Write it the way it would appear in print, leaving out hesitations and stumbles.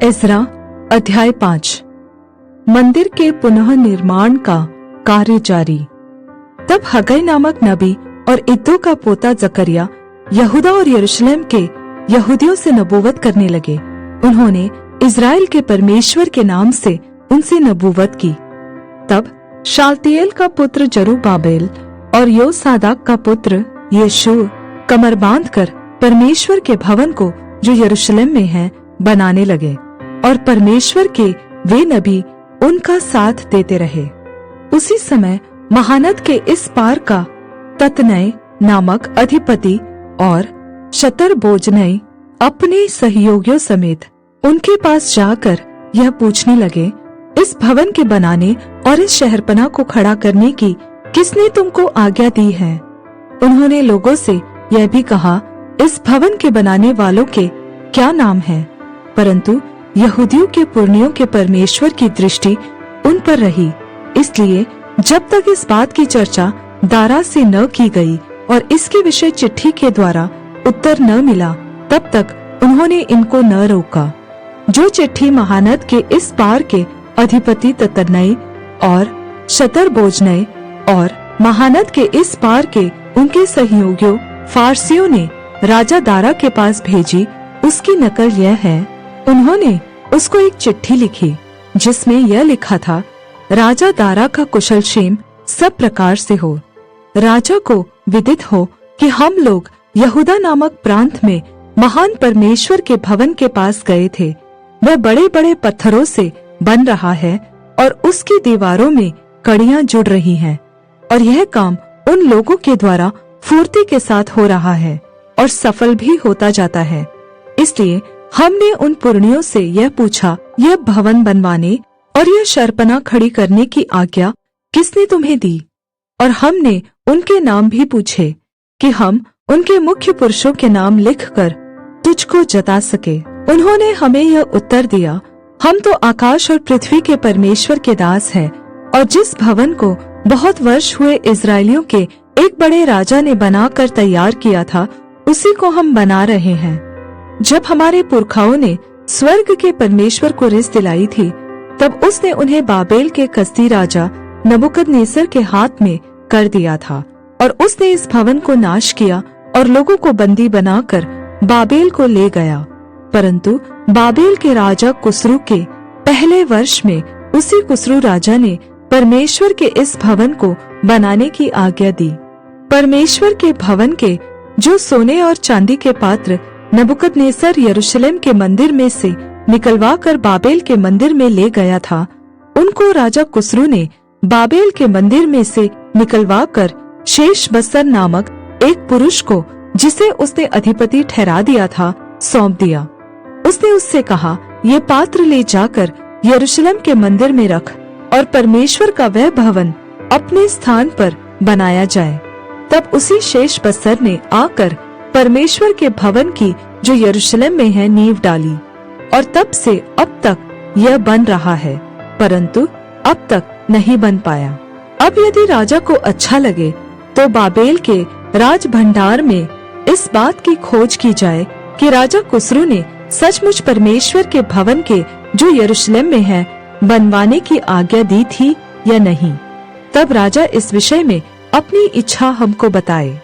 इज़रा अध्याय 5। मंदिर के पुनः निर्माण का कार्य जारी। तब हगै नामक नबी और इद्दो का पोता जकरिया यहूदा और यरूशलेम के यहूदियों से नबूवत करने लगे। उन्होंने इज़राइल के परमेश्वर के नाम से उनसे नबूवत की। तब शालतिएल का पुत्र जरुब्बाबेल और योसादाक का पुत्र यीशु कमर बांधकर परमेश्वर के भवन को जो यरूशलेम में है बनाने लगे, और परमेश्वर के वे नबी उनका साथ देते रहे। उसी समय महानद के इस पार का ततनै नामक अधिपति और शतरबोजनै अपने सहयोगियों समेत उनके पास जाकर यह पूछने लगे, इस भवन के बनाने और इस शहरपनाह को खड़ा करने की किसने तुमको आज्ञा दी है? उन्होंने लोगों से यह भी कहा, इस भवन के बनाने वालों के क्या नाम है? परंतु यहूदियों के पुरनियों के परमेश्वर की दृष्टि उन पर रही, इसलिए जब तक इस बात की चर्चा दारा से न की गई और इसके विषय चिट्ठी के द्वारा उत्तर न मिला, तब तक उन्होंने इनको न रोका। जो चिट्ठी महानद के इस पार के अधिपति ततनै और शतरबोजनै और महानद के इस पार के उनके सहयोगियों फारसियों ने राजा दारा के पास भेजी, उसकी नकल यह है। उन्होंने उसको एक चिट्ठी लिखी जिसमें यह लिखा था, राजा दारा का कुशल क्षेम सब प्रकार से हो। राजा को विदित हो कि हम लोग यहूदा नामक प्रांत में महान परमेश्वर के भवन के पास गए थे। वह बड़े बड़े पत्थरों से बन रहा है और उसकी दीवारों में कड़ियां जुड़ रही हैं, और यह काम उन लोगों के द्वारा फुर्ती के साथ हो रहा है और सफल भी होता जाता है। इसलिए हमने उन पुरनियों से यह पूछा, यह भवन बनवाने और यह शहरपनाह खड़ी करने की आज्ञा किसने तुम्हें दी? और हमने उनके नाम भी पूछे कि हम उनके मुख्य पुरुषों के नाम लिखकर तुझको जता सके। उन्होंने हमें यह उत्तर दिया, हम तो आकाश और पृथ्वी के परमेश्वर के दास हैं, और जिस भवन को बहुत वर्ष हुए इजरायलियों के एक बड़े राजा ने बनाकर तैयार किया था, उसी को हम बना रहे हैं। जब हमारे पुरखाओं ने स्वर्ग के परमेश्वर को रिस दिलाई थी, तब उसने उन्हें बाबेल के कसदी राजा नबूकदनेस्सर के हाथ में कर दिया था, और उसने इस भवन को नाश किया और लोगों को बंदी बनाकर बाबेल को ले गया। परंतु बाबेल के राजा कुस्रू के पहले वर्ष में उसी कुस्रू राजा ने परमेश्वर के इस भवन को बनाने की आज्ञा दी। परमेश्वर के भवन के जो सोने और चांदी के पात्र नबूकदनेस्सर यरूशलेम के मंदिर में से निकलवा कर बाबेल के मंदिर में ले गया था, उनको राजा कुस्रू ने बाबेल के मंदिर में से निकलवा कर शेशबस्सर नामक एक पुरुष को, जिसे उसने अधिपति ठहरा दिया था, सौंप दिया। उसने उससे कहा, ये पात्र ले जाकर यरूशलेम के मंदिर में रख, और परमेश्वर का वह भवन अपने स्थान पर बनाया जाए। तब उसी शेशबस्सर ने आकर परमेश्वर के भवन की जो यरूशलेम में है नींव डाली, और तब से अब तक यह बन रहा है, परंतु अब तक नहीं बन पाया। अब यदि राजा को अच्छा लगे तो बाबेल के राज भंडार में इस बात की खोज की जाए कि राजा कुस्रू ने सचमुच परमेश्वर के भवन के जो यरूशलेम में है बनवाने की आज्ञा दी थी या नहीं। तब राजा इस विषय में अपनी इच्छा हमको बताए।